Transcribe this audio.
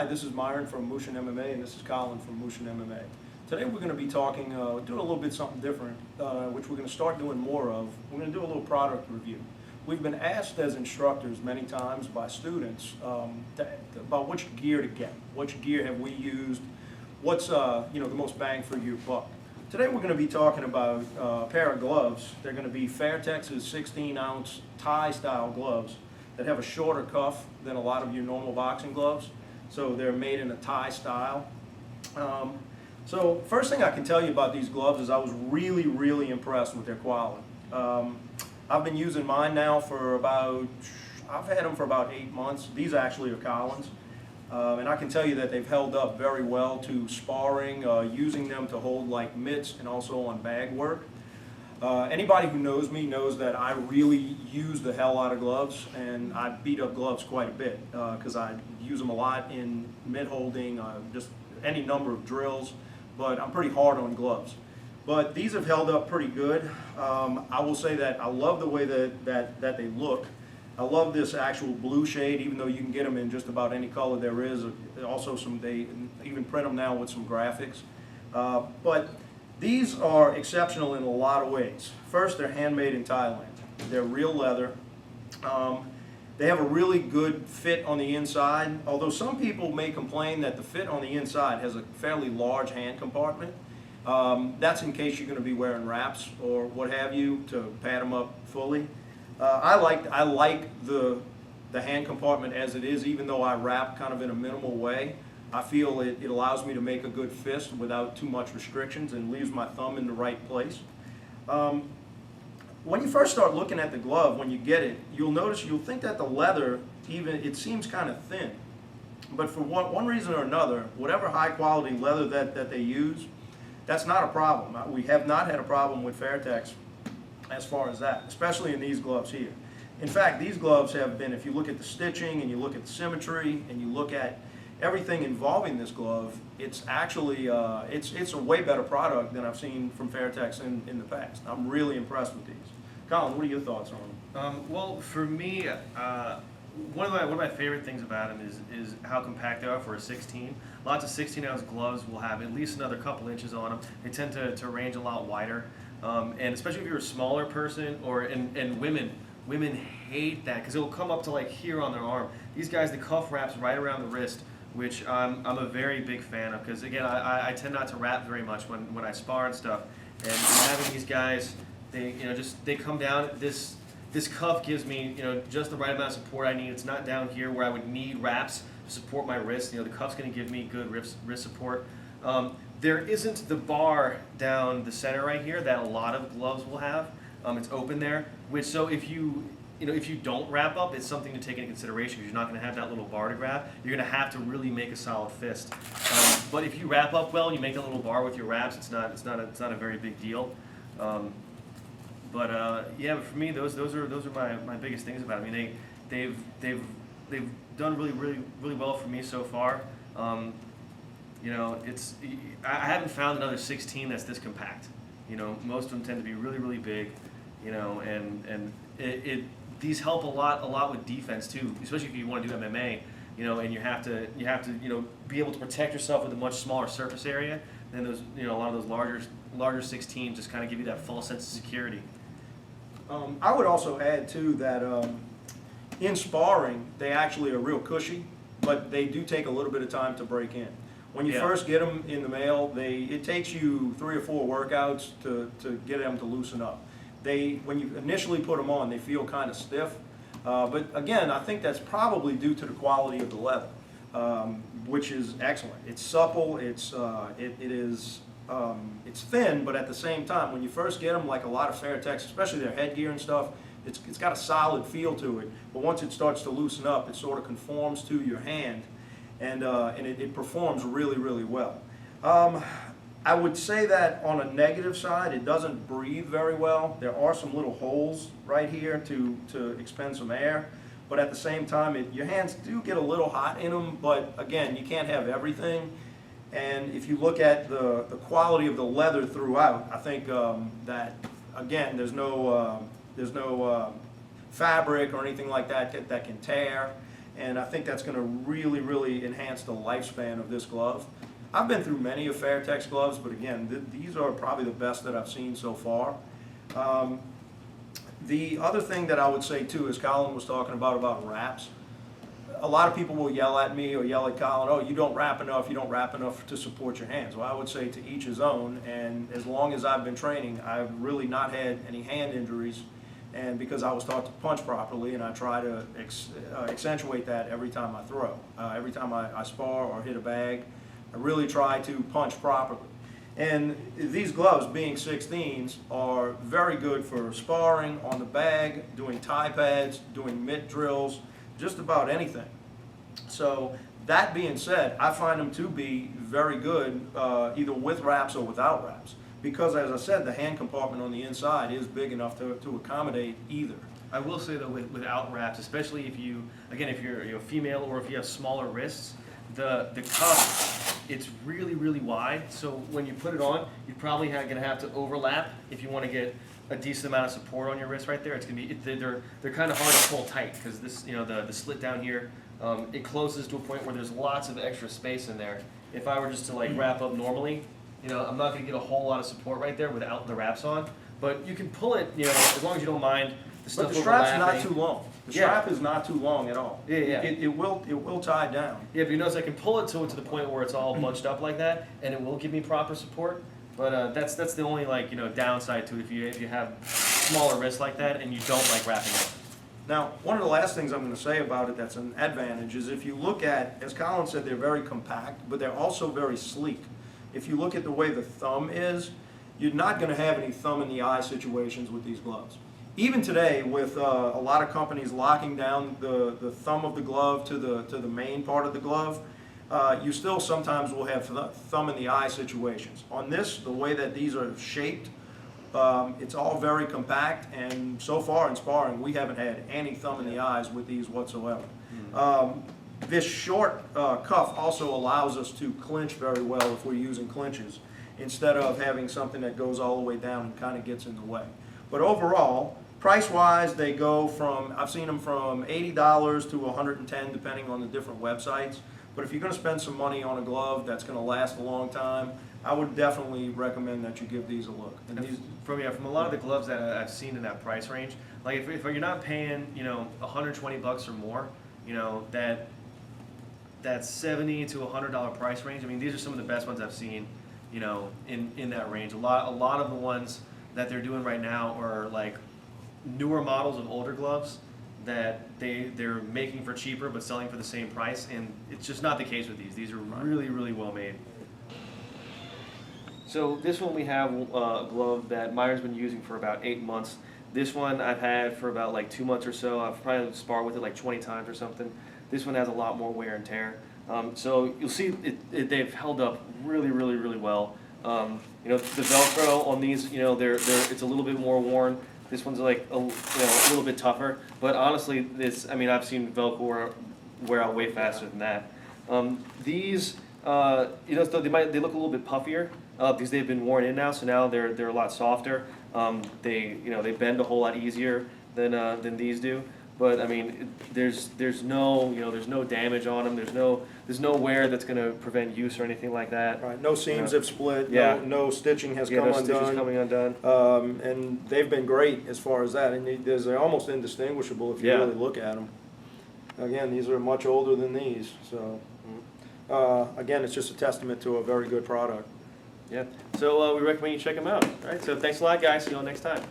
this is Myron from Mushin MMA, and this is Colin from Mushin MMA. Today we're going to be talking, doing a little bit something different, which we're going to start doing more of. We're going to do a little product review. We've been asked as instructors many times by students about which gear to get, which gear have we used, what's the most bang for your buck. Today we're going to be talking about a pair of gloves. They're going to be Fairtex's 16-ounce Thai-style gloves that have a shorter cuff than a lot of your normal boxing gloves. So they're made in a Thai style. So first thing I can tell you about these gloves is I was really impressed with their quality. I've been using mine now for I've had them for about 8 months. These actually are Collins. And I can tell you that they've held up very well to sparring, using them to hold like mitts and also on bag work. Anybody who knows me knows that I really use the hell out of gloves, and I beat up gloves quite a bit because I use them a lot in mitt holding, just any number of drills, but I'm pretty hard on gloves. But these have held up pretty good. I will say that I love the way that they look. I love this actual blue shade, even though you can get them in just about any color there is. Also, they even print them now with some graphics. But these are exceptional in a lot of ways. First, they're handmade in Thailand. They're real leather. They have a really good fit on the inside, although some people may complain that the fit on the inside has a fairly large hand compartment. That's in case you're going to be wearing wraps or what have you to pad them up fully. I like the hand compartment as it is, even though I wrap kind of in a minimal way. I feel it allows me to make a good fist without too much restrictions and leaves my thumb in the right place. When you first start looking at the glove, when you get it, you'll think that the leather, it seems kind of thin. But for one reason or another, whatever high quality leather that they use, that's not a problem. We have not had a problem with Fairtex as far as that, especially in these gloves here. In fact, these gloves have been, if you look at the stitching and you look at the symmetry and you look at everything involving this glove, it's actually, it's a way better product than I've seen from Fairtex in the past. I'm really impressed with these. Colin, what are your thoughts on them? Well, for me, one of my favorite things about them is how compact they are for a 16. Lots of 16-ounce gloves will have at least another couple inches on them. They tend to range a lot wider. And especially if you're a smaller person, and women hate that because it will come up to like here on their arm. These guys, the cuff wraps right around the wrist, which I'm a very big fan of because again, I tend not to wrap very much when I spar and stuff. And having these guys, they come down. This cuff gives me just the right amount of support I need. It's not down here where I would need wraps to support my wrist. The cuff's going to give me good wrist support. There isn't the bar down the center right here that a lot of gloves will have. It's open there, so if you don't wrap up, it's something to take into consideration because you're not going to have that little bar to grab. You're going to have to really make a solid fist. But if you wrap up well, you make a little bar with your wraps. It's not a very big deal. Yeah, for me, those are my biggest things about it. I mean, they've done really well for me so far. I haven't found another 16 that's this compact. Most of them tend to be really big. And these help a lot with defense too, especially if you want to do MMA. And you have to be able to protect yourself with a much smaller surface area. Then those a lot of those larger 16 just kind of give you that false sense of security. I would also add too that in sparring they actually are real cushy, but they do take a little bit of time to break in. When you first get them in the mail, it takes you 3 or 4 workouts to get them to loosen up. When you initially put them on, they feel kind of stiff. But again, I think that's probably due to the quality of the leather, which is excellent. It's supple. It's thin, but at the same time, when you first get them, like a lot of Fairtex, especially their headgear and stuff, it's got a solid feel to it. But once it starts to loosen up, it sort of conforms to your hand. And it performs really well. I would say that on a negative side, it doesn't breathe very well. There are some little holes right here to expend some air, but at the same time, your hands do get a little hot in them. But again, you can't have everything. And if you look at the quality of the leather throughout, I think that again, there's no fabric or anything like that that can tear. and I think that's going to really, really enhance the lifespan of this glove. I've been through many of Fairtex gloves, but again, these are probably the best that I've seen so far. The other thing that I would say too, as Colin was talking about wraps, a lot of people will yell at me or yell at Colin, oh, you don't wrap enough, you don't wrap enough to support your hands. Well, I would say to each his own, and as long as I've been training, I've really not had any hand injuries, and because I was taught to punch properly, and I try to accentuate that every time I throw. Every time I spar or hit a bag, I really try to punch properly. And these gloves, being 16s, are very good for sparring, on the bag, doing tie pads, doing mitt drills, just about anything. So that being said, I find them to be very good either with wraps or without wraps, because as I said, the hand compartment on the inside is big enough to accommodate either. I will say though, without wraps, especially if you, again, if you're a female or if you have smaller wrists, the cuff, it's really, really wide. So when you put it on, you're probably gonna have to overlap if you want to get a decent amount of support on your wrist right there. It's gonna be they're kind of hard to pull tight because this, you know, the slit down here, it closes to a point where there's lots of extra space in there. If I were just to like wrap up normally, you know, I'm not gonna get a whole lot of support right there without the wraps on. But you can pull it, you know, as long as you don't mind the stuff But the strap's not overlapping. too long. The Yeah. strap is not too long at all. Yeah, yeah. It will tie down. Yeah, but you notice I can pull it to the point where it's all bunched up like that, and it will give me proper support. But that's the only like, you know, downside to it if you have smaller wrists like that and you don't like wrapping it. Now, one of the last things I'm going to say about it that's an advantage is if you look at, as Colin said, they're very compact, but they're also very sleek. If you look at the way the thumb is, you're not going to have any thumb in the eye situations with these gloves. Even today, with a lot of companies locking down the thumb of the glove to the main part of the glove, you still sometimes will have thumb in the eye situations. On this, the way that these are shaped, it's all very compact, and so far in sparring, we haven't had any thumb in the eyes with these whatsoever. This short cuff also allows us to clinch very well if we're using clinches, instead of having something that goes all the way down and kind of gets in the way. But overall, price-wise, they go from, I've seen them from $80 to $110, depending on the different websites. But if you're going to spend some money on a glove that's going to last a long time, I would definitely recommend that you give these a look. And these, From a lot of the gloves that I've seen in that price range, like if you're not paying, you know, $120 or more, you know, that $70 to $100 price range. I mean, these are some of the best ones I've seen, you know, in that range. A lot of the ones that they're doing right now are like newer models of older gloves that they're making for cheaper but selling for the same price, and it's just not the case with these. These are really, really well made. So this one we have a glove that Myron's been using for about 8 months. This one I've had for about like 2 months or so. I've probably sparred with it like 20 times or something. This one has a lot more wear and tear. So you'll see they've held up really, really, really well. You know, the Velcro on these, you know, it's a little bit more worn. This one's like a little bit tougher. But honestly, I mean, I've seen Velcro wear out way faster than that. These, you know, so they look a little bit puffier because they've been worn in now. So now they're a lot softer. They bend a whole lot easier than these do. But I mean, there's no damage on them. There's no wear that's going to prevent use or anything like that. right, no seams have split, Yeah. no stitching has Yeah, come no stitches undone. coming undone. And they've been great as far as that, and they're almost indistinguishable if you Yeah. really look at them. Again, these are much older than these, so again, it's just a testament to a very good product. Yeah. So we recommend you check them out. All right. So thanks a lot, guys. See you all next time.